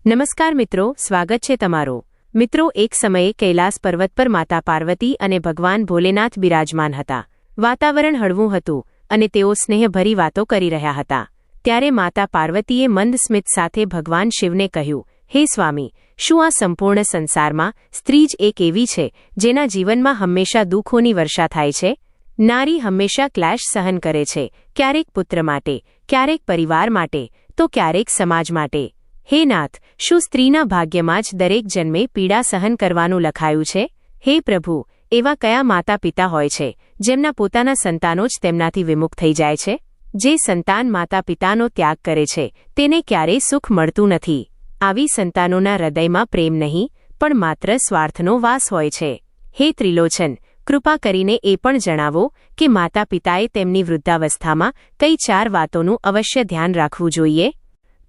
નમસ્કાર મિત્રો, સ્વાગત છે તમારો। મિત્રો, એક સમયે કૈલાસ પર્વત પર માતા પાર્વતી અને ભગવાન ભોલેનાથ બિરાજમાન હતા। વાતાવરણ હળવું હતું અને તેઓ સ્નેહભરી વાતો કરી રહ્યા હતા। ત્યારે માતા પાર્વતીએ મંદ સ્મિત સાથે ભગવાન શિવને કહ્યું, હે સ્વામી, શું આ સંપૂર્ણ સંસારમાં સ્ત્રી જ એક એવી છે જેના જીવનમાં હંમેશા દુઃખોની વર્ષા થાય છે? નારી હંમેશા ક્લેશ સહન કરે છે, ક્યારેક પુત્ર માટે, ક્યારેક પરિવાર માટે, તો ક્યારેક સમાજ માટે। હે નાથ, શું સ્ત્રીના ભાગ્યમાં જ દરેક જન્મે પીડા સહન કરવાનું લખાયું છે? હે પ્રભુ, એવા કયા માતા પિતા હોય છે જેમના પોતાના સંતાનો જ તેમનાથી વિમુખ થઈ જાય છે? જે સંતાન માતા પિતાનો ત્યાગ કરે છે તેને ક્યારેય સુખ મળતું નથી। આવી સંતાનોના હૃદયમાં પ્રેમ નહીં પણ માત્ર સ્વાર્થનો વાસ હોય છે। હે ત્રિલોચન, કૃપા કરીને એ પણ જણાવો કે માતા પિતાએ તેમની વૃદ્ધાવસ્થામાં કઈ 4 વાતોનું અવશ્ય ધ્યાન રાખવું જોઈએ?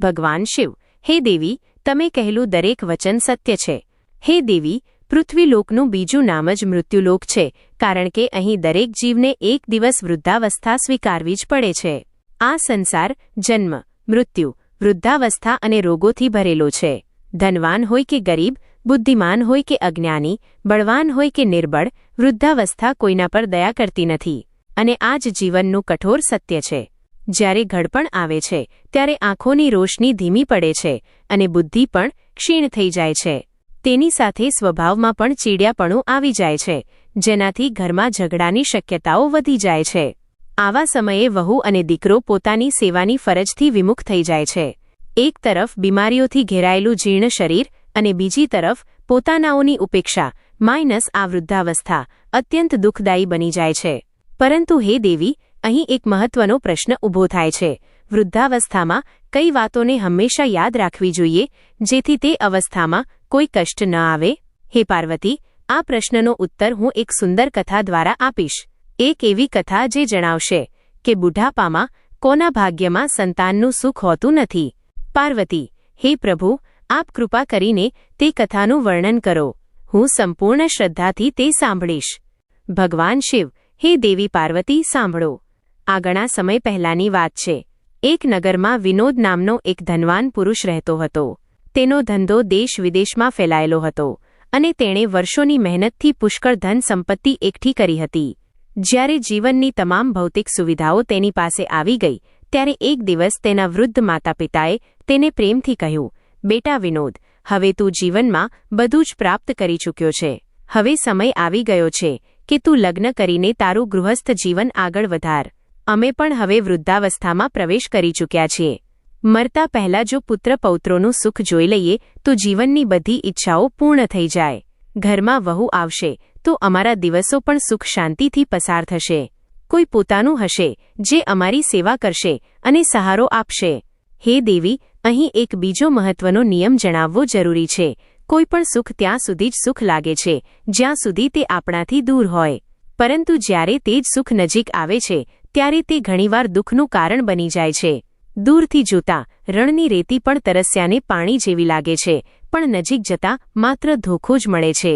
ભગવાન શિવ: હે દેવી, તમે કહેલું દરેક વચન સત્ય છે। હે દેવી, પૃથ્વીલોકનું બીજું નામ જ મૃત્યુલોક છે, કારણ કે અહીં દરેક જીવને એક દિવસ વૃદ્ધાવસ્થા સ્વીકારવી જ પડે છે। આ સંસાર જન્મ, મૃત્યુ, વૃદ્ધાવસ્થા અને રોગોથી ભરેલો છે। ધનવાન હોય કે ગરીબ, બુદ્ધિમાન હોય કે અજ્ઞાની, બળવાન હોય કે નિર્બળ, વૃદ્ધાવસ્થા કોઈના પર દયા કરતી નથી અને આ જ જીવનનું કઠોર સત્ય છે। જ્યારે ઘડપણ આવે છે ત્યારે આંખોની રોશની ધીમી પડે છે અને બુદ્ધિ પણ ક્ષીણ થઈ જાય છે। તેની સાથે સ્વભાવમાં પણ ચીડિયાપણું આવી જાય છે, જેનાથી ઘરમાં ઝઘડાની શક્યતાઓ વધી જાય છે। આવા સમયે વહુ અને દીકરો પોતાની સેવાની ફરજથી વિમુખ થઈ જાય છે। એક તરફ બીમારીઓથી ઘેરાયેલું જીર્ણ શરીર અને બીજી તરફ પોતાનાઓની ઉપેક્ષા માઇનસ આ વૃદ્ધાવસ્થા અત્યંત દુઃખદાયી બની જાય છે। પરંતુ હે દેવી, અહીં એક મહત્વનો પ્રશ્ન ઊભો થાય છે। વૃદ્ધાવસ્થામાં કઈ વાતોને હંમેશા યાદ રાખવી જોઈએ જેથી તે અવસ્થામાં કોઈ કષ્ટ ન આવે? હે પાર્વતી, આ પ્રશ્નનો ઉત્તર હું એક સુંદર કથા દ્વારા આપીશ। એક એવી કથા જે જણાવશે કે બુઢાપામાં કોના ભાગ્યમાં સંતાનનું સુખ હોતું નથી। પાર્વતી: હે પ્રભુ, આપ કૃપા કરીને તે કથાનું વર્ણન કરો, હું સંપૂર્ણ શ્રદ્ધાથી તે સાંભળીશ। ભગવાન શિવ: હે દેવી પાર્વતી, સાંભળો। આ ઘણા સમય પહેલાની વાત છે। એક નગરમાં વિનોદ નામનો એક ધનવાન પુરુષ રહેતો હતો। તેનો ધંધો દેશ વિદેશમાં ફેલાયેલો હતો અને તેણે વર્ષોની મહેનતથી પુષ્કળ ધન સંપત્તિ એકઠી કરી હતી। જ્યારે જીવનની તમામ ભૌતિક સુવિધાઓ તેની પાસે આવી ગઈ ત્યારે એક દિવસ તેના વૃદ્ધ માતા પિતાએ તેને પ્રેમથી કહ્યું, બેટા વિનોદ, હવે તું જીવનમાં બધું જ પ્રાપ્ત કરી ચૂક્યો છે। હવે સમય આવી ગયો છે કે તું લગ્ન કરીને તારું ગૃહસ્થ જીવન આગળ વધાર। અમે પણ હવે વૃદ્ધાવસ્થામાં પ્રવેશ કરી ચૂક્યા છીએ। મરતા પહેલા જો પુત્ર પૌત્રોનું સુખ જોઈ લઈએ તો જીવનની બધી ઈચ્છાઓ પૂર્ણ થઈ જાય। ઘરમાં વહુ આવશે તો અમારા દિવસો પણ સુખ શાંતિથી પસાર થશે। કોઈ પોતાનું હશે જે અમારી સેવા કરશે અને સહારો આપશે। હે દેવી, અહીં એક બીજો મહત્વનો નિયમ જણાવવો જરૂરી છે। કોઈ પણ સુખ ત્યાં સુધી જ સુખ લાગે છે જ્યાં સુધી તે આપણાથી દૂર હોય, પરંતુ જ્યારે તે જ સુખ નજીક આવે છે ત્યારે તે ઘણીવાર દુઃખનું કારણ બની જાય છે। દૂરથી જોતા રણની રેતી પણ તરસ્યાને પાણી જેવી લાગે છે, પણ નજીક જતા માત્ર ધોખો જ મળે છે।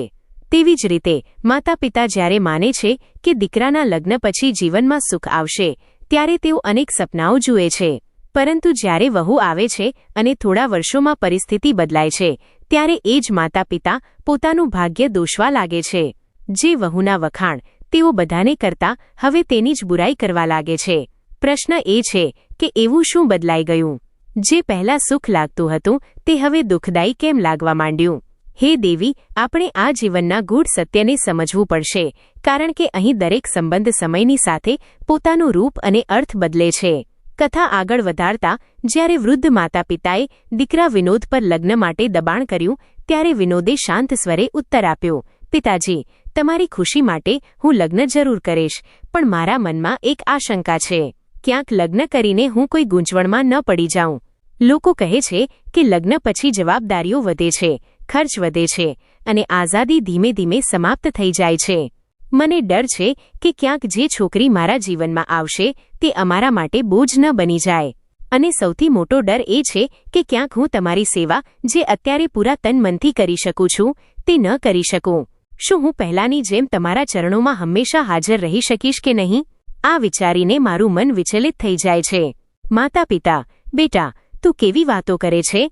તેવી જ રીતે માતા પિતા જ્યારે માને છે કે દીકરાના લગ્ન પછી જીવનમાં સુખ આવશે ત્યારે તેઓ અનેક સપનાઓ જુએ છે, પરંતુ જ્યારે વહુ આવે છે અને થોડા વર્ષોમાં પરિસ્થિતિ બદલાય છે ત્યારે એ જ માતા પિતા પોતાનું ભાગ્ય દોષવા લાગે છે। જે વહુના વખાણ તેઓ બધાને કરતા હવે તેની જ બુરાઈ કરવા લાગે છે। પ્રશ્ન એ છે કે એવું શું બદલાઈ ગયું? જે પહેલા સુખ લાગતું હતું તે હવે દુઃખદાયી કેમ લાગવા માંડ્યું? હે દેવી, આપણે આ જીવનના ગૂઢ સત્યને સમજવું પડશે, કારણ કે અહીં દરેક સંબંધ સમયની સાથે પોતાનું રૂપ અને અર્થ બદલે છે। કથા આગળ વધારતા જ્યારે વૃદ્ધ માતા પિતાએ દીકરા વિનોદ પર લગ્ન માટે દબાણ કર્યું ત્યારે વિનોદે શાંત સ્વરે ઉત્તર આપ્યો, પિતાજી, તમારી ખુશી માટે હું લગ્ન જરૂર કરીશ, પણ મારા મનમાં એક આશંકા છે। ક્યાંક લગ્ન કરીને હું કોઈ ગૂંચવણમાં ન પડી જાઉં। લોકો કહે છે કે લગ્ન પછી જવાબદારીઓ વધે છે, ખર્ચ વધે છે અને આઝાદી ધીમે ધીમે સમાપ્ત થઈ જાય છે। મને ડર છે કે ક્યાંક જે છોકરી મારા જીવનમાં આવશે તે અમારા માટે બોજ ન બની જાય, અને સૌથી મોટો ડર એ છે કે ક્યાંક હું તમારી સેવા જે અત્યારે પૂરા તન મનથી કરી શકું છું તે ન કરી શકું। શું હું પહેલાની જેમ તમારા ચરણોમાં હંમેશા હાજર રહી શકીશ કે નહીં? આ વિચારીને મારું મન વિચલિત થઈ જાય છે। માતા પિતા: બેટા, તું કેવી વાતો કરે છે?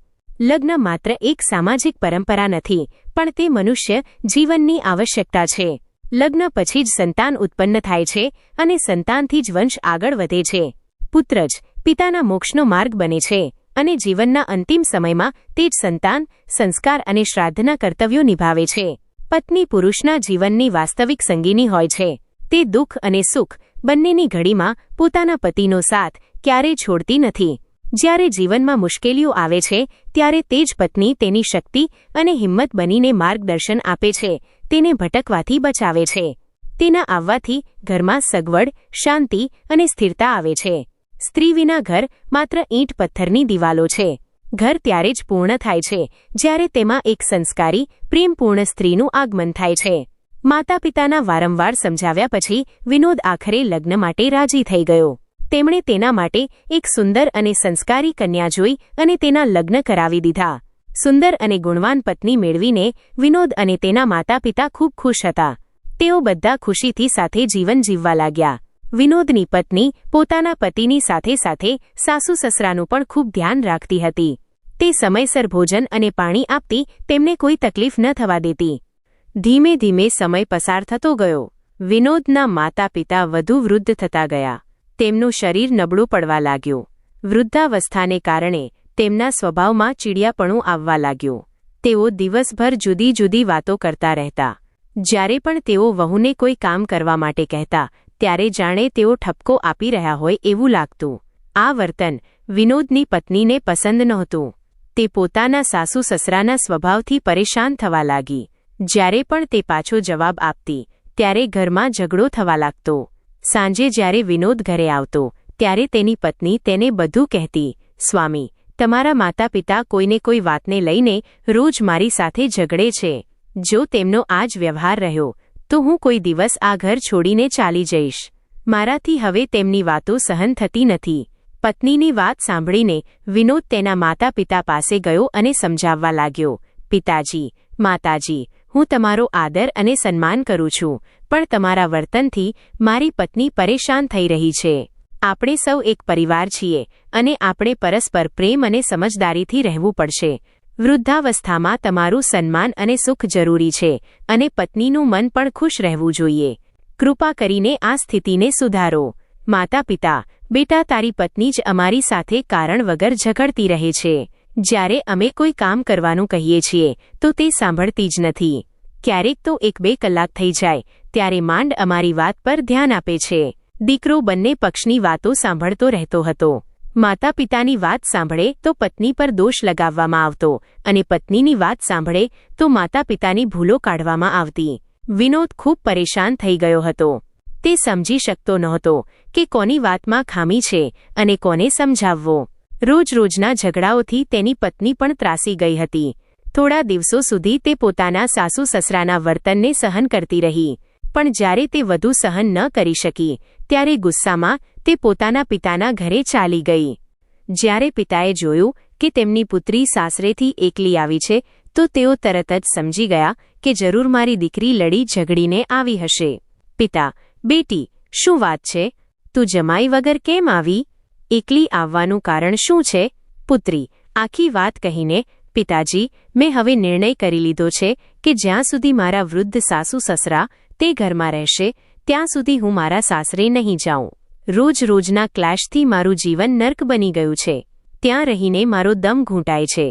લગ્ન માત્ર એક સામાજિક પરંપરા નથી, પણ તે મનુષ્ય જીવનની આવશ્યકતા છે. લગ્ન પછી જ સંતાન ઉત્પન્ન થાય છે અને સંતાનથી જ વંશ આગળ વધે છે. પુત્ર જ પિતાના મોક્ષનો માર્ગ બને છે અને જીવનના અંતિમ સમયમાં તે જ સંતાન, સંસ્કાર અને શ્રાદ્ધના કર્તવ્યો નિભાવે છે. પત્ની પુરુષના જીવનની વાસ્તવિક સંગીની હોય છે. તે દુઃખ અને સુખ બંનેની ઘડીમાં પોતાના પતિનો સાથ ક્યારેય છોડતી નથી. જ્યારે જીવનમાં મુશ્કેલીઓ આવે છે ત્યારે તે જ પત્ની તેની શક્તિ અને હિંમત બનીને માર્ગદર્શન આપે છે, તેને ભટકવાથી બચાવે છે. તેના આવવાથી ઘરમાં સગવડ, શાંતિ અને સ્થિરતા આવે છે. સ્ત્રી વિના ઘર માત્ર ઈંટ પથ્થરની દિવાલો છે. ઘર ત્યારે જ પૂર્ણ થાય છે જ્યારે તેમાં એક સંસ્કારી, પ્રેમપૂર્ણ સ્ત્રીનું આગમન થાય છે. માતા પિતાના વારંવાર સમજાવ્યા પછી વિનોદ આખરે લગ્ન માટે રાજી થઈ ગયો. તેમણે તેના માટે એક સુંદર અને સંસ્કારી કન્યા જોઈ અને તેના લગ્ન કરાવી દીધા. સુંદર અને ગુણવાન પત્ની મેળવીને વિનોદ અને તેના માતા પિતા ખૂબ ખુશ હતા. તેઓ બધા ખુશીથી સાથે જીવન જીવવા લાગ્યા. વિનોદની પત્ની પોતાના પતિની સાથે સાથે સાસુ સસરાનું પણ ખૂબ ધ્યાન રાખતી હતી. તે સમયસર ભોજન અને પાણી આપતી, તેમને કોઈ તકલીફ ન થવા દેતી. ધીમે ધીમે સમય પસાર થતો ગયો. વિનોદના માતા પિતા વધુ વૃદ્ધ થતા ગયા. તેમનું શરીર નબળું પડવા લાગ્યું. વૃદ્ધાવસ્થાને કારણે તેમના સ્વભાવમાં ચીડિયાપણું આવવા લાગ્યું. તેઓ દિવસભર જુદી જુદી વાતો કરતા રહેતા. જ્યારે પણ તેઓ વહુને કોઈ કામ કરવા માટે કહેતા ત્યારે જાણે તેઓ ઠપકો આપી રહ્યા હોય એવું લાગતું. આ વર્તન વિનોદની પત્નીને પસંદ નહોતું. તે પોતાના સાસુ સસરાના સ્વભાવથી પરેશાન થવા લાગી. જ્યારે પણ તે પાછો જવાબ આપતી ત્યારે ઘરમાં ઝઘડો થવા લાગતો. સાંજે જ્યારે વિનોદ ઘરે આવતો ત્યારે તેની પત્ની તેને બધું કહેતી. સ્વામી, તમારા માતા પિતા કોઈને કોઈ વાતને લઈને રોજ મારી સાથે ઝઘડે છે. જો તેમનો આ જ વ્યવહાર રહ્યો તો હું કોઈ દિવસ આ ઘર છોડીને ચાલી જઈશ. મારાથી હવે તેમની વાતો સહન થતી નથી. પત્નીની વાત સાંભળીને વિનોદ તેના માતા પિતા પાસે ગયો અને સમજાવવા લાગ્યો. પિતાજી, માતાજી, હું તમારો આદર અને સન્માન કરું છું, પણ તમારા વર્તનથી મારી પત્ની પરેશાન થઈ રહી છે. આપણે સૌ એક પરિવાર છીએ અને આપણે પરસ્પર પ્રેમ અને સમજદારીથી રહેવું પડશે. વૃદ્ધાવસ્થામાં તમારું સન્માન અને સુખ જરૂરી છે અને પત્નીનું મન પણ ખુશ રહેવું જોઈએ. કૃપા કરીને આ સ્થિતિને સુધારો. માતા પિતા, બેટા, તારી પત્ની જ અમારી સાથે કારણ વગર ઝઘડતી રહે છે. જ્યારે અમે કોઈ કામ કરવાનું કહીએ છીએ તો તે સાંભળતી જ નથી. ક્યારેક તો 1-2 કલાક થઈ જાય ત્યારે માંડ અમારી વાત પર ધ્યાન આપે છે. દીકરો બંને પક્ષની વાતો સાંભળતો રહેતો હતો. માતા પિતાની વાત સાંભળે તો પત્ની પર દોષ લગાવવામાં આવતો અને પત્નીની વાત સાંભળે તો માતા પિતાની ભૂલો કાઢવામાં આવતી. વિનોદ ખૂબ પરેશાન થઈ ગયો હતો. તે સમજી શકતો નહોતો કે કોની વાતમાં ખામી છે અને કોને સમજાવવો. રોજ-રોજના ઝઘડાઓથી તેની પત્ની પણ ત્રાસી ગઈ હતી. થોડા દિવસો સુધી તે પોતાના સાસુ સસરાના વર્તનને સહન કરતી રહી, પણ જ્યારે તે વધુ સહન ન કરી શકી ત્યારે ગુસ્સામાં તે પોતાના પિતાના ઘરે ચાલી ગઈ. જ્યારે પિતાએ જોયું કે તેમની પુત્રી સાસરેથી એકલી આવી છે તો તેઓ તરત જ સમજી ગયા કે જરૂર મારી દીકરી લડી ઝઘડીને આવી હશે. પિતા, બેટી, શું વાત છે? તું જમાઈ વગર કેમ આવી? એકલી આવવાનું કારણ શું છે? પુત્રી આખી વાત કહીને, પિતાજી, મેં હવે નિર્ણય કરી લીધો છે કે જ્યાં સુધી મારા વૃદ્ધ સાસુ સસરા તે ઘરમાં રહેશે ત્યાં સુધી હું મારા સાસરે નહીં જાઉં. રોજ-રોજના ક્લેશથી મારું જીવન નર્ક બની ગયું છે. ત્યાં રહીને મારો દમ ઘૂંટાય છે.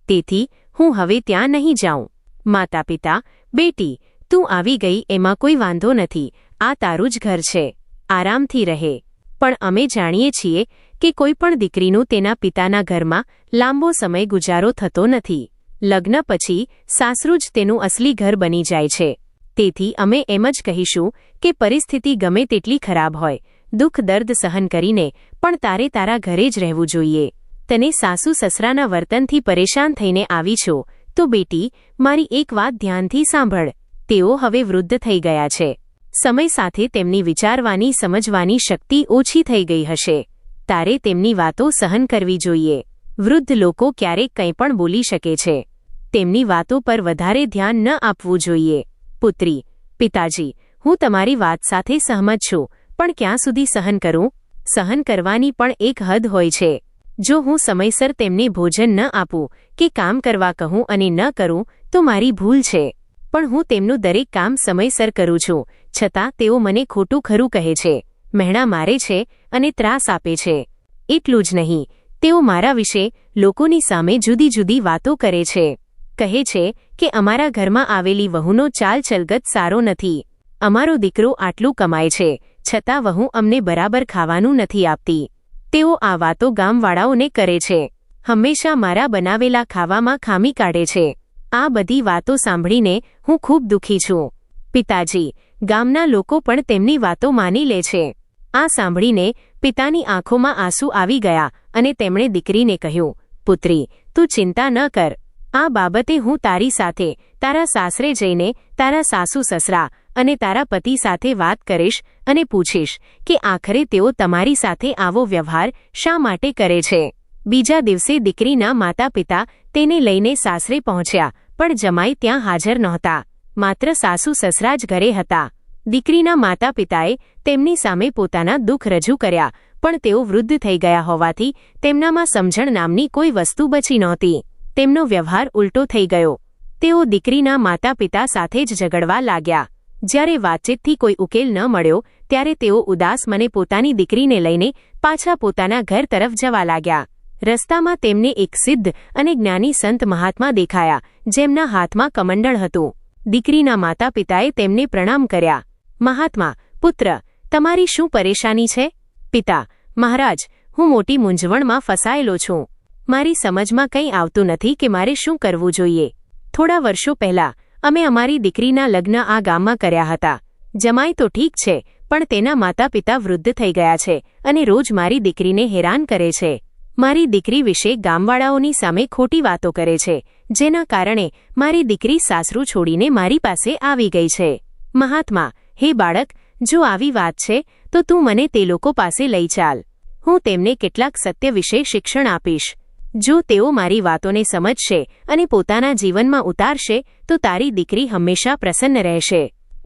તેથી હું હવે ત્યાં નહીં જાઉં. માતા પિતા, બેટી, તું આવી ગઈ એમાં કોઈ વાંધો નથી. આ તારું જ ઘર છે. આરામથી રહે. પણ અમે જાણીએ છીએ કે કોઈ પણ દીકરીનું તેના પિતાના ઘરમાં લાંબો સમય ગુજારો થતો નથી. લગ્ન પછી સાસરું જ તેનું અસલી ઘર બની જાય છે. તેથી અમે એમ જ કહીશું કે પરિસ્થિતિ ગમે તેટલી ખરાબ હોય, દુઃખ દર્દ સહન કરીને પણ તારે તારા ઘરે જ રહેવું જોઈએ. તને સાસુ સસરાના વર્તનથી પરેશાન થઈને આવી છો તો બેટી, મારી એક વાત ધ્યાનથી સાંભળ. તેઓ હવે વૃદ્ધ થઈ ગયા છે. સમય સાથે તેમની વિચારવાની સમજવાની શક્તિ ઓછી થઈ ગઈ હશે. તારે તેમની વાતો સહન કરવી જોઈએ. વૃદ્ધ લોકો ક્યારેક કંઈ પણ બોલી શકે છે. તેમની વાતો પર વધારે ધ્યાન ન આપવું જોઈએ. પુત્રી, પિતાજી, હું તમારી વાત સાથે સહમત છું, પણ ક્યાં સુધી સહન કરું? સહન કરવાની પણ એક હદ હોય છે. જો હું સમયસર તેમને ભોજન ન આપું કે કામ કરવા કહું અને ન કરું તો મારી ભૂલ છે, પણ હું તેમનું દરેક કામ સમયસર કરું છું, છતાં તેઓ મને ખોટું ખરું કહે છે, મહેણા મારે છે અને ત્રાસ આપે છે. એટલું જ નહીં, તેઓ મારા વિશે લોકોની સામે જુદી જુદી વાતો કરે છે. કહે છે કે અમારા ઘરમાં આવેલી વહુનો ચાલચલગત સારો નથી, અમારો દીકરો આટલું કમાય છે છતાં વહુ અમને બરાબર ખાવાનું નથી આપતી. તેઓ આ વાતો ગામવાળાઓને કરે છે. હંમેશા મારા બનાવેલા ખાવામાં ખામી કાઢે છે. આ બધી વાતો સાંભળીને હું ખૂબ દુઃખી છું. પિતાજી, ગામના લોકો પણ તેમની વાતો માની લે છે. આ સાંભળીને પિતાની આંખોમાં આંસુ આવી ગયા અને તેમણે દીકરીને કહ્યું, પુત્રી, તું ચિંતા ન કર. આ બાબતે હું તારી સાથે તારા સાસરે જઈને તારા સાસુ સસરા અને તારા પતિ સાથે વાત કરીશ અને પૂછીશ કે આખરે તેઓ તમારી સાથે આવો વ્યવહાર શા માટે કરે છે. બીજા દિવસે દીકરીના માતા પિતા તેને લઈને સાસરે પહોંચ્યા, પણ જમાઈ ત્યાં હાજર નહોતા. માત્ર સાસુ સસરા જ ઘરે હતા. દીકરીના માતા પિતાએ તેમની સામે પોતાના દુઃખ રજૂ કર્યા, પણ તેઓ વૃદ્ધ થઈ ગયા હોવાથી તેમનામાં સમજણ નામની કોઈ વસ્તુ બચી નહોતી. તેમનો વ્યવહાર ઉલટો થઈ ગયો. તેઓ દીકરીના માતા પિતા સાથે જ ઝઘડવા લાગ્યા. જ્યારે વાતચીતથી કોઈ ઉકેલ ન મળ્યો ત્યારે તેઓ ઉદાસ મને પોતાની દીકરીને લઈને પાછા પોતાના ઘર તરફ જવા લાગ્યા. રસ્તામાં તેમને એક સિદ્ધ અને જ્ઞાની સંત મહાત્મા દેખાયા, જેમના હાથમાં કમંડળ હતું. દીકરીના માતા પિતાએ તેમને પ્રણામ કર્યા. મહાત્મા, પુત્ર, તમારી શું પરેશાની છે? પિતા, મહારાજ, હું મોટી મૂંઝવણમાં ફસાયેલો છું. મારી સમજમાં કંઈ આવતું નથી કે મારે શું કરવું જોઈએ. થોડા વર્ષો પહેલા અમે અમારી દીકરીના લગ્ન આ ગામમાં કર્યા હતા. જમાઈ તો ઠીક છે, પણ તેના માતા પિતા વૃદ્ધ થઈ ગયા છે અને રોજ મારી દીકરીને હેરાન કરે છે. મારી દીકરી વિશે ગામવાળાઓની સામે ખોટી વાતો કરે છે, જેના કારણે મારી દીકરી સાસરું છોડીને મારી પાસે આવી ગઈ છે. મહાત્મા, હે બાળક, જો આવી વાત છે તો તું મને તે લોકો પાસે લઈ ચાલ. હું તેમને કેટલાક સત્ય વિશે શિક્ષણ આપીશ. જો તેઓ મારી વાતોને સમજશે અને પોતાના જીવનમાં ઉતારશે તો તારી દીકરી હંમેશા પ્રસન્ન રહેશે.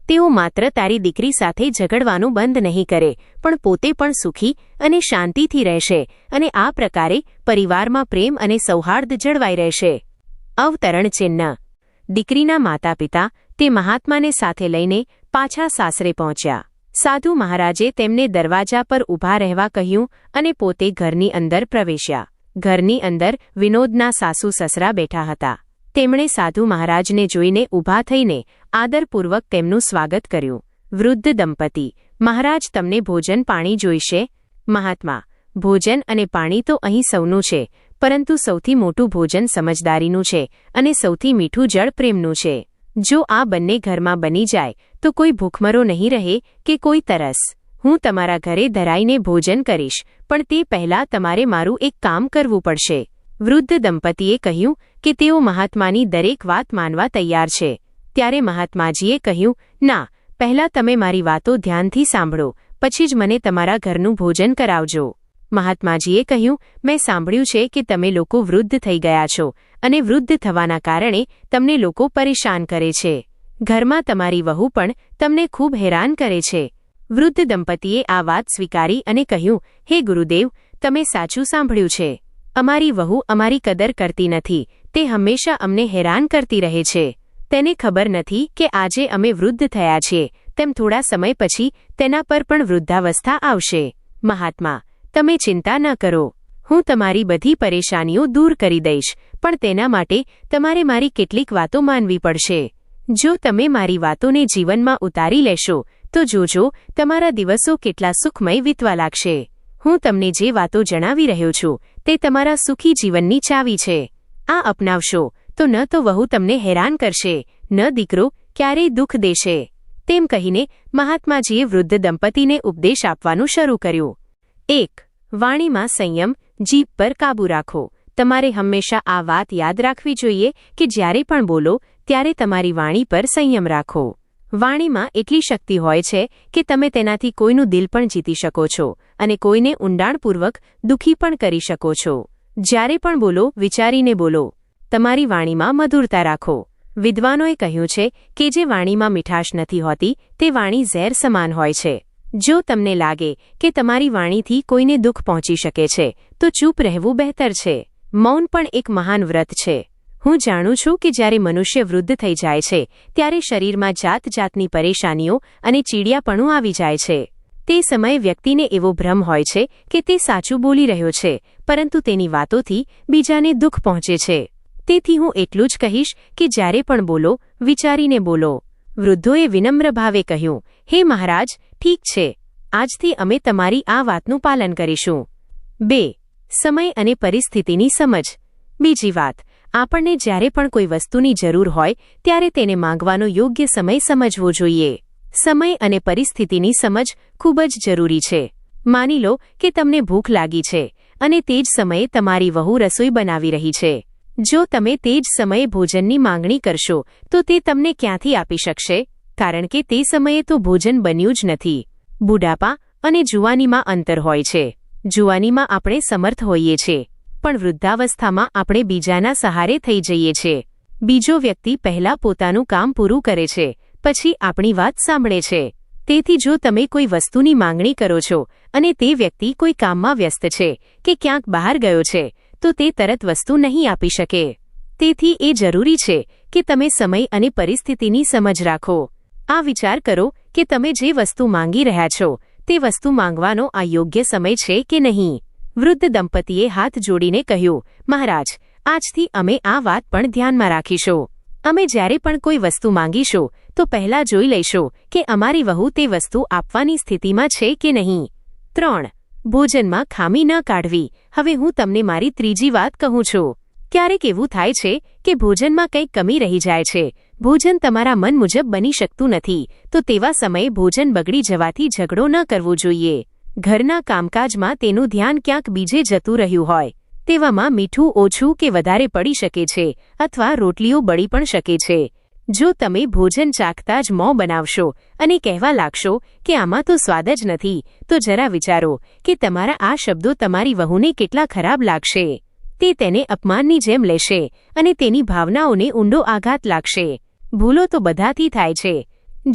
તેઓ માત્ર તારી દીકરી સાથે ઝઘડવાનું બંધ નહીં કરે, પણ પોતે પણ સુખી અને શાંતિથી રહેશે અને આ પ્રકારે પરિવારમાં પ્રેમ અને સૌહાર્દ જળવાઈ રહેશે. અવતરણ ચિહ્ન. દીકરીના માતા પિતા તે મહાત્માને સાથે લઈને પાછા સાસરે પહોંચ્યા. સાધુ મહારાજે તેમને દરવાજા પર ઊભા રહેવા કહ્યું અને પોતે ઘરની અંદર પ્રવેશ્યા. ઘરની અંદર વિનોદના સાસુ સસરા બેઠા હતા. તેમણે સાધુ મહારાજને જોઈને ઊભા થઈને આદરપૂર્વક તેમનું સ્વાગત કર્યું. વૃદ્ધ દંપતી, મહારાજ, તમને ભોજન પાણી જોઈશે? મહાત્મા, ભોજન અને પાણી તો અહીં સૌનું છે, પરંતુ સૌથી મોટું ભોજન સમજદારીનું છે અને સૌથી મીઠું જળ પ્રેમનું છે. જો આ બંને ઘરમાં બની જાય તો કોઈ ભૂખમરો નહીં રહે કે કોઈ તરસ. હું તમારા ઘરે ધરાઈને ભોજન કરીશ, પણ તે પહેલાં તમારે મારું એક કામ કરવું પડશે. વૃદ્ધ દંપતીએ કહ્યું કે તેઓ મહાત્માની દરેક વાત માનવા તૈયાર છે. ત્યારે મહાત્માજીએ કહ્યું, ના, પહેલાં તમે મારી વાતો ધ્યાનથી સાંભળો, પછી જ મને તમારા ઘરનું ભોજન કરાવજો. મહાત્માજીએ કહ્યું, મેં સાંભળ્યું છે કે તમે લોકો વૃદ્ધ થઈ ગયા છો અને વૃદ્ધ થવાના કારણે તમને લોકો પરેશાન કરે છે. ઘરમાં તમારી વહુ પણ તમને ખૂબ હેરાન કરે છે. વૃદ્ધ દંપતીએ આ વાત સ્વીકારી અને કહ્યું, હે ગુરુદેવ, તમે સાચું સાંભળ્યું છે. અમારી વહુ અમારી કદર કરતી નથી. તે હંમેશા અમને હેરાન કરતી રહે છે. તેને ખબર નથી કે આજે અમે વૃદ્ધ થયા છીએ, તેમ થોડા સમય પછી તેના પર પણ વૃદ્ધાવસ્થા આવશે. મહાત્મા, તમે ચિંતા ન કરો. હું તમારી બધી પરેશાનીઓ દૂર કરી દઈશ, પણ તેના માટે તમારે મારી કેટલીક વાતો માનવી પડશે. જો તમે મારી વાતોને જીવનમાં ઉતારી લેશો તો જોજો તમારા દિવસો કેટલા સુખમય વીતવા લાગશે. હું તમને જે વાતો જણાવી રહ્યો છું તે તમારા સુખી જીવનની ચાવી છે. આ અપનાવશો તો ન તો વહુ તમને હેરાન કરશે, ન દીકરો ક્યારેય દુઃખ દેશે. તેમ કહીને મહાત્માજીએ વૃદ્ધ દંપતીને ઉપદેશ આપવાનું શરૂ કર્યું. 1. વાણીમાં સંયમ. જીભ પર કાબૂ રાખો. તમારે હંમેશા આ વાત યાદ રાખવી જોઈએ કે જ્યારે પણ બોલો ત્યારે તમારી વાણી પર સંયમ રાખો. વાણીમાં એટલી શક્તિ હોય છે કે તમે તેનાથી કોઈનું દિલ પણ જીતી શકો છો અને કોઈને ઊંડાણપૂર્વક દુઃખી પણ કરી શકો છો. જ્યારે પણ બોલો વિચારીને બોલો. તમારી વાણીમાં મધુરતા રાખો. વિદ્વાનોએ કહ્યું છે કે જે વાણીમાં મીઠાશ નથી હોતી તે વાણી ઝેર સમાન હોય છે. જો તમને લાગે કે તમારી વાણીથી કોઈને દુઃખ પહોંચી શકે છે તો ચૂપ રહેવું બહેતર છે. મૌન પણ એક મહાન વ્રત છે. હું જાણું છું કે જ્યારે મનુષ્ય વૃદ્ધ થઈ જાય છે ત્યારે શરીરમાં જાતજાતની પરેશાનીઓ અને ચીડિયાપણું આવી જાય છે. તે સમયે વ્યક્તિને એવો ભ્રમ હોય છે કે તે સાચું બોલી રહ્યો છે, પરંતુ તેની વાતોથી બીજાને દુઃખ પહોંચે છે. તેથી હું એટલું જ કહીશ કે જ્યારે પણ બોલો, વિચારીને બોલો. વૃદ્ધોએ વિનમ્ર ભાવે કહ્યું, હે મહારાજ, ઠીક છે, આજથી અમે તમારી આ વાતનું પાલન કરીશું. 2. સમય અને પરિસ્થિતિની સમજ. બીજી વાત, આપણને જ્યારે પણ કોઈ વસ્તુની જરૂર હોય ત્યારે તેને માંગવાનો યોગ્ય સમય સમજવો જોઈએ. સમય અને પરિસ્થિતિની સમજ ખૂબ જ જરૂરી છે. માની લો કે તમને ભૂખ લાગી છે અને તે જ સમયે તમારી વહુ રસોઈ બનાવી રહી છે. જો તમે તે જ સમયે ભોજનની માંગણી કરશો તો તે તમને ક્યાંથી આપી શકશે? કારણ કે તે સમયે તો ભોજન બન્યું જ નથી. બુઢાપા અને જુવાનીમાં અંતર હોય છે. જુવાનીમાં આપણે સમર્થ હોઈએ છીએ, પણ વૃદ્ધાવસ્થામાં આપણે બીજાના સહારે થઈ જઈએ છીએ. બીજો વ્યક્તિ પહેલા પોતાનું કામ પૂરું કરે છે, પછી આપણી વાત સાંભળે છે. તેથી જો તમે કોઈ વસ્તુની માંગણી કરો છો અને તે વ્યક્તિ કોઈ કામમાં વ્યસ્ત છે કે ક્યાંક બહાર ગયો છે તો તે તરત વસ્તુ નહીં આપી શકે. તેથી એ જરૂરી છે કે તમે સમય અને પરિસ્થિતિની સમજ રાખો. આ વિચાર કરો કે તમે જે વસ્તુ માંગી રહ્યા છો તે વસ્તુ માંગવાનો આ યોગ્ય સમય છે કે નહીં. વૃદ્ધ દંપતીએ હાથ જોડીને કહ્યું, મહારાજ, આજથી અમે આ વાત પણ ધ્યાનમાં રાખીશું. અમે જ્યારે પણ કોઈ વસ્તુ માંગીશું તો પહેલા જોઈ લઈશું કે અમારી વહુ તે વસ્તુ આપવાની સ્થિતિમાં છે કે નહીં. 3. ભોજનમાં ખામી ન કાઢવી. હવે હું તમને મારી ત્રીજી વાત કહું છું. ક્યારેક એવું થાય છે કે ભોજનમાં કંઈક કમી રહી જાય છે. ભોજન તમારા મન મુજબ બની શકતું નથી, તો તેવા સમયે ભોજન બગડી જવાથી ઝઘડો ન કરવો જોઈએ. ઘરના કામકાજમાં તેનું ધ્યાન ક્યાંક બીજે જતું રહ્યું હોય. તેવામાં મીઠું ઓછું કે વધારે પડી શકે છે અથવા રોટલીઓ બળી પણ શકે છે. જો તમે ભોજન ચાખતા જ મોં બનાવશો અને કહેવા લાગશો કે આમાં તો સ્વાદ જ નથી, તો જરા વિચારો કે તમારા આ શબ્દો તમારી વહુને કેટલા ખરાબ લાગશે. તે તેને અપમાનની જેમ લેશે અને તેની ભાવનાઓને ઊંડો આઘાત લાગશે. ભૂલો તો બધાથી થાય છે.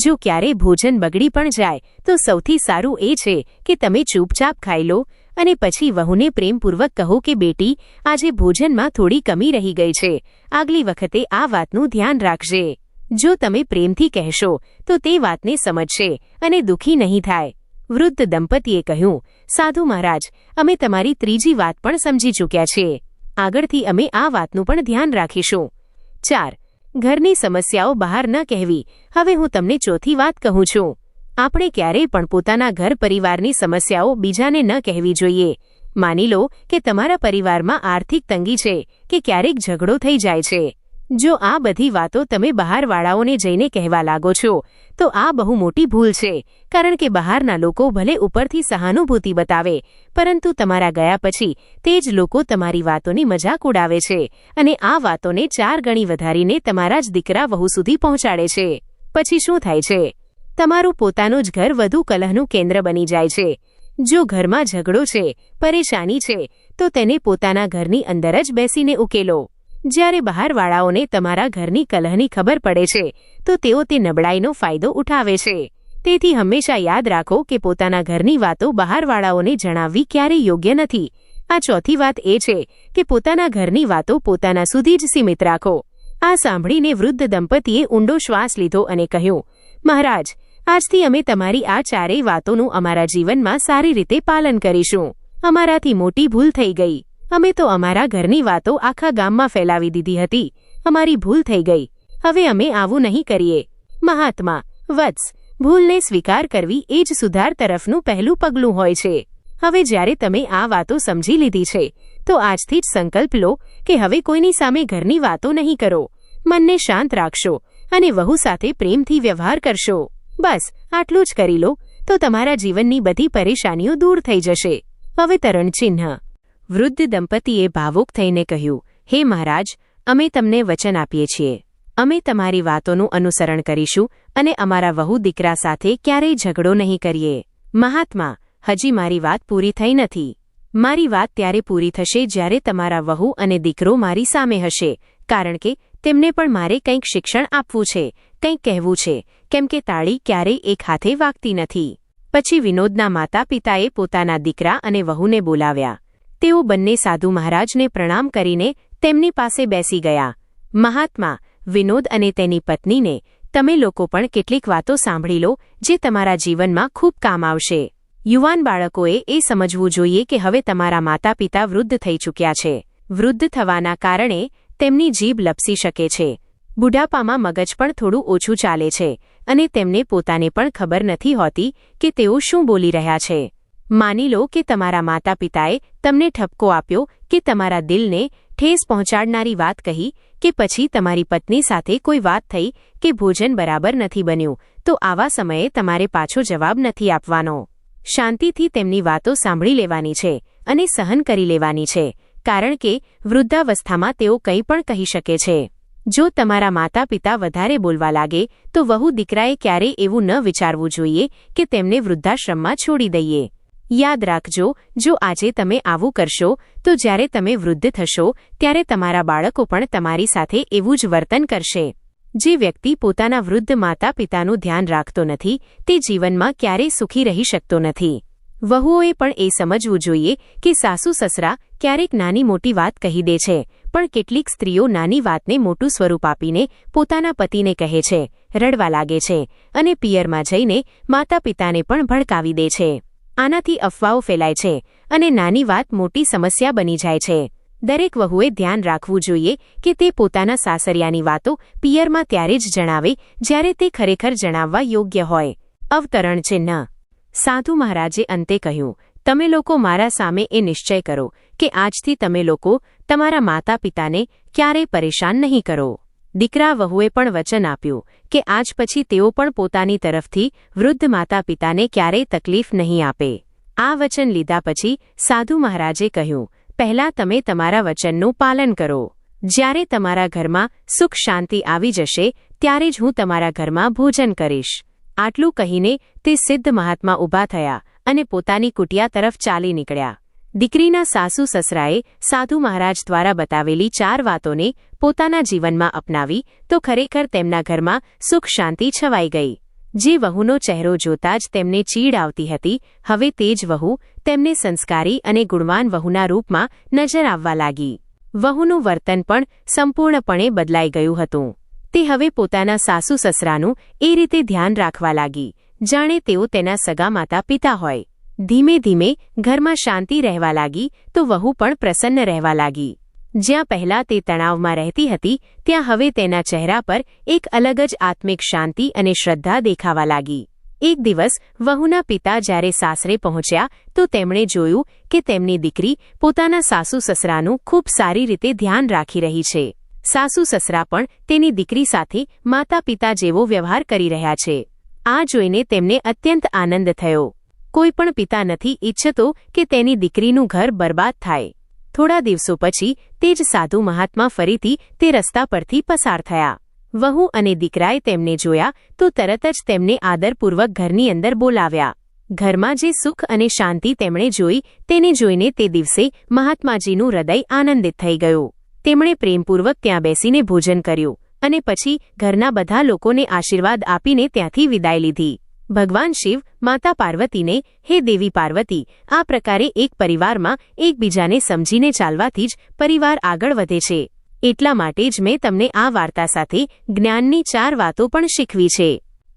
જો ક્યારે ભોજન બગડી પણ જાય તો સૌથી સારું એ છે કે તમે ચૂપચાપ ખાઈ લો અને પછી વહુને પ્રેમપૂર્વક કહો કે બેટી, આજે ભોજનમાં થોડી કમી રહી ગઈ છે, આગલી વખતે આ વાતનું ધ્યાન રાખજે. જો તમે પ્રેમથી કહેશો તો તે વાતને સમજશે અને દુઃખી નહીં થાય. વૃદ્ધ દંપતીએ કહ્યું, સાધુ મહારાજ, અમે તમારી ત્રીજી વાત પણ સમજી ચૂક્યા છીએ. આગળથી અમે આ વાતનું પણ ધ્યાન રાખીશું. 4. ઘરની સમસ્યાઓ બહાર ન કહેવી. હવે હું તમને ચોથી વાત કહું છું. આપણે ક્યારેય પણ પોતાના ઘર પરિવારની સમસ્યાઓ બીજાને ન કહેવી જોઈએ. માની લો કે તમારા પરિવારમાં આર્થિક તંગી છે કે ક્યારેક ઝઘડો થઈ જાય છે. જો આ બધી વાતો તમે બહારવાળાઓને જઈને કહેવા લાગો છો તો આ બહુ મોટી ભૂલ છે, કારણ કે બહારના લોકો ભલે ઉપરથી સહાનુભૂતિ બતાવે, પરંતુ તમારા ગયા પછી તે જ લોકો તમારી વાતોની મજાક ઉડાવે છે અને આ વાતોને 4 ગણી વધારીને તમારા જ દીકરા વહુ સુધી પહોંચાડે છે. પછી શું થાય છે? તમારું પોતાનું જ ઘર વધુ કલહનું કેન્દ્ર બની જાય છે. જો ઘરમાં ઝઘડો છે, પરેશાની છે, તો તેને પોતાના ઘરની અંદર જ બેસીને ઉકેલો. જ્યારે બહારવાળાઓને તમારા ઘરની કલહની ખબર પડે છે તો તેઓ તે નબળાઈનો ફાયદો ઉઠાવે છે. તેથી હંમેશા યાદ રાખો કે પોતાના ઘરની વાતો બહારવાળાઓને જણાવવી ક્યારેય યોગ્ય નથી. આ ચોથી વાત એ છે કે પોતાના ઘરની વાતો પોતાના સુધી જ સીમિત રાખો. આ સાંભળીને વૃદ્ધ દંપતીએ ઊંડો શ્વાસ લીધો અને કહ્યું, મહારાજ, આજથી અમે તમારી આ 4 વાતોનું અમારા જીવનમાં સારી રીતે પાલન કરીશું. અમારાથી મોટી ભૂલ થઈ ગઈ. અમે તો અમારા ઘરની વાતો આખા ગામમાં ફેલાવી દીધી હતી. અમારી ભૂલ થઈ ગઈ. હવે અમે આવું નહીં કરીએ. મહાત્મા, વત્સ, ભૂલને સ્વીકાર કરવી એ જ સુધાર તરફનું પહેલું પગલું હોય છે. હવે જ્યારે તમે આ વાતો સમજી લીધી છે તો આજથી જ સંકલ્પ લો કે હવે કોઈની સામે ઘરની વાતો નહીં કરો. મનને શાંત રાખશો અને વહુ સાથે પ્રેમથી વ્યવહાર કરશો. બસ આટલું જ કરી લો તો તમારા જીવનની બધી પરેશાનીઓ દૂર થઈ જશે. અવતરણ ચિહ્ન. વૃદ્ધ દંપતીએ ભાવુક થઈને કહ્યું, હે મહારાજ, અમે તમને વચન આપીએ છીએ. અમે તમારી વાતોનું અનુસરણ કરીશું અને અમારા વહુ દીકરા સાથે ક્યારેય ઝઘડો નહીં કરીએ. મહાત્મા, હજી મારી વાત પૂરી થઈ નથી. મારી વાત ત્યારે પૂરી થશે જ્યારે તમારા વહુ અને દીકરો મારી સામે હશે, કારણ કે તેમને પણ મારે કંઈક શિક્ષણ આપવું છે, કંઈક કહેવું છે, કેમ કે તાળી ક્યારેય એક હાથે વાગતી નથી. પછી વિનોદના માતા પિતાએ પોતાના દીકરા અને વહુને બોલાવ્યા. તેઓ બંને સાધુ મહારાજને પ્રણામ કરીને તેમની પાસે બેસી ગયા. મહાત્મા, વિનોદ અને તેની પત્નીને તમે લોકો પણ કેટલીક વાતો સાંભળી લો જે તમારા જીવનમાં ખૂબ કામ આવશે. યુવાન બાળકોએ એ સમજવું જોઈએ કે હવે તમારા માતા પિતા વૃદ્ધ થઈ ચૂક્યા છે. વૃદ્ધ થવાના કારણે તેમની જીભ લપસી શકે છે. બુઢાપામાં મગજ પણ થોડું ઓછું ચાલે છે અને તેમને પોતાને પણ ખબર નથી હોતી કે તેઓ શું બોલી રહ્યા છે. માની લો કે તમારા માતા પિતાએ તમને ઠપકો આપ્યો કે તમારા દિલને ઠેસ પહોંચાડનારી વાત કહી કે પછી તમારી પત્ની સાથે કોઈ વાત થઈ કે ભોજન બરાબર નથી બન્યું, તો આવા સમયે તમારે પાછો જવાબ નથી આપવાનો. શાંતિથી તેમની વાતો સાંભળી લેવાની છે અને સહન કરી લેવાની છે, કારણ કે વૃદ્ધાવસ્થામાં તેઓ કંઈ પણ કહી શકે છે. જો તમારા માતા પિતા વધારે બોલવા લાગે તો વહુ દીકરાએ ક્યારેય એવું ન વિચારવું જોઈએ કે તેમને વૃદ્ધાશ્રમમાં છોડી દઈએ. યાદ રાખજો, જો આજે તમે આવું કરશો તો જ્યારે તમે વૃદ્ધ થશો ત્યારે તમારા બાળકો પણ તમારી સાથે એવું જ વર્તન કરશે. જે વ્યક્તિ પોતાના વૃદ્ધ માતા પિતાનું ધ્યાન રાખતો નથી તે જીવનમાં ક્યારેય સુખી રહી શકતો નથી. વહુઓએ પણ એ સમજવું જોઈએ કે સાસુ સસરા ક્યારેક નાની મોટી વાત કહી દે છે, પણ કેટલીક સ્ત્રીઓ નાની વાતને મોટું સ્વરૂપ આપીને પોતાના પતિને કહે છે, રડવા લાગે છે અને પિયરમાં જઈને માતા પિતાને પણ ભડકાવી દે છે. આનાથી અફવાઓ ફેલાય છે અને નાની વાત મોટી સમસ્યા બની જાય છે. દરેક વહુએ ધ્યાન રાખવું જોઈએ કે તે પોતાના સાસરિયાની વાતો પિયરમાં ત્યારે જ જણાવે જ્યારે તે ખરેખર જણાવવા યોગ્ય હોય. અવતરણ ચિહ્ન. સાધુ મહારાજે અંતે કહ્યું, તમે લોકો મારા સામે એ નિશ્ચય કરો કે આજથી તમે લોકો તમારા માતા પિતાને ક્યારેય પરેશાન નહીં કરો. દીકરા વહુએ પણ વચન આપ્યું કે આજ પછી તેઓ પણ પોતાની તરફથી વૃદ્ધ માતા પિતાને ક્યારેય તકલીફ નહીં આપે. આ વચન લીધા પછી સાધુ મહારાજે કહ્યું, પહેલા તમે તમારા વચનનું પાલન કરો. જ્યારે તમારા ઘરમાં સુખ શાંતિ આવી જશે ત્યારે જ હું તમારા ઘરમાં ભોજન કરીશ. આટલું કહીને તે સિદ્ધ મહાત્મા ઊભા થયા અને પોતાની કુટિયા તરફ ચાલી નીકળ્યા. દીકરીના સાસુ સસરાએ સાધુ મહારાજ દ્વારા બતાવેલી 4 વાતોને પોતાના જીવનમાં અપનાવી તો ખરેખર તેમના ઘરમાં સુખ શાંતિ છવાઈ ગઈ. જે વહુનો ચહેરો જોતા જ તેમને ચીડ આવતી હતી, હવે તે જ વહુ તેમને સંસ્કારી અને ગુણવાન વહુના રૂપમાં નજર આવવા લાગી. વહુનું વર્તન પણ સંપૂર્ણપણે બદલાઈ ગયું હતું. તે હવે પોતાના સાસુ સસરાનું એ રીતે ધ્યાન રાખવા લાગી જાણે તેઓ તેના સગા માતા પિતા હોય. ધીમે ધીમે ઘરમાં શાંતિ રહેવા લાગી તો વહુ પણ પ્રસન્ન રહેવા લાગી. જ્યાં પહેલા તે તણાવમાં રહેતી હતી ત્યાં હવે તેના ચહેરા પર એક અલગ જ આત્મિક શાંતિ અને શ્રદ્ધા દેખાવા લાગી. એક દિવસ વહુના પિતા જ્યારે સાસરે પહોંચ્યા તો તેમણે જોયું કે તેમની દીકરી પોતાના સાસુ સસરાનું ખૂબ સારી રીતે ધ્યાન રાખી રહી છે. સાસુ સસરા પણ તેની દીકરી સાથે માતા પિતા જેવો વ્યવહાર કરી રહ્યા છે. આ જોઈને તેમને અત્યંત આનંદ થયો. કોઈ પણ પિતા નથી ઈચ્છતો કે તેની દીકરીનું ઘર બરબાદ થાય. થોડા દિવસો પછી તે જ સાધુ મહાત્મા ફરીથી તે રસ્તા પરથી પસાર થયા. વહુ અને દીકરાએ તેમને જોયા તો તરત જ તેમને આદરપૂર્વક ઘરની અંદર બોલાવ્યા. ઘરમાં જે સુખ અને શાંતિ તેમણે જોઈ તેને જોઈને તે દિવસે મહાત્માજીનું હૃદય આનંદિત થઈ ગયું. તેમણે પ્રેમપૂર્વક ત્યાં બેસીને ભોજન કર્યું અને પછી ઘરના બધા લોકોને આશીર્વાદ આપીને ત્યાંથી વિદાય લીધી. ભગવાન શિવ માતા પાર્વતીને, હે દેવી પાર્વતી, આ પ્રકારે એક પરિવારમાં એકબીજાને સમજીને ચાલવાથી જ પરિવાર આગળ વધે છે. એટલા માટે જ મેં તમને આ વાર્તા સાથે જ્ઞાનની 4 વાતો પણ શીખવી છે.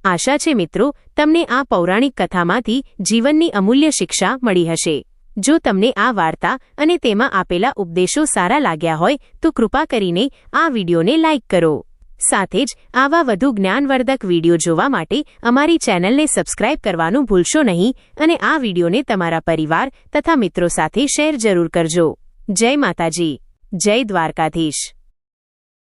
આશા છે મિત્રો તમને આ પૌરાણિક કથામાંથી જીવનની અમૂલ્ય શિક્ષા મળી હશે. જો તમને આ વાર્તા અને તેમાં આપેલા ઉપદેશો સારા લાગ્યા હોય તો કૃપા કરીને આ વિડીયોને લાઇક કરો. સાથે જ આવા વધુ જ્ઞાનવર્ધક વિડીયો જોવા માટે અમારી ચેનલને સબસ્ક્રાઇબ કરવાનું ભૂલશો નહીં અને આ વિડીયોને તમારા પરિવાર તથા મિત્રો સાથે શેર જરૂર કરજો. જય માતાજી, જય દ્વારકાધીશ.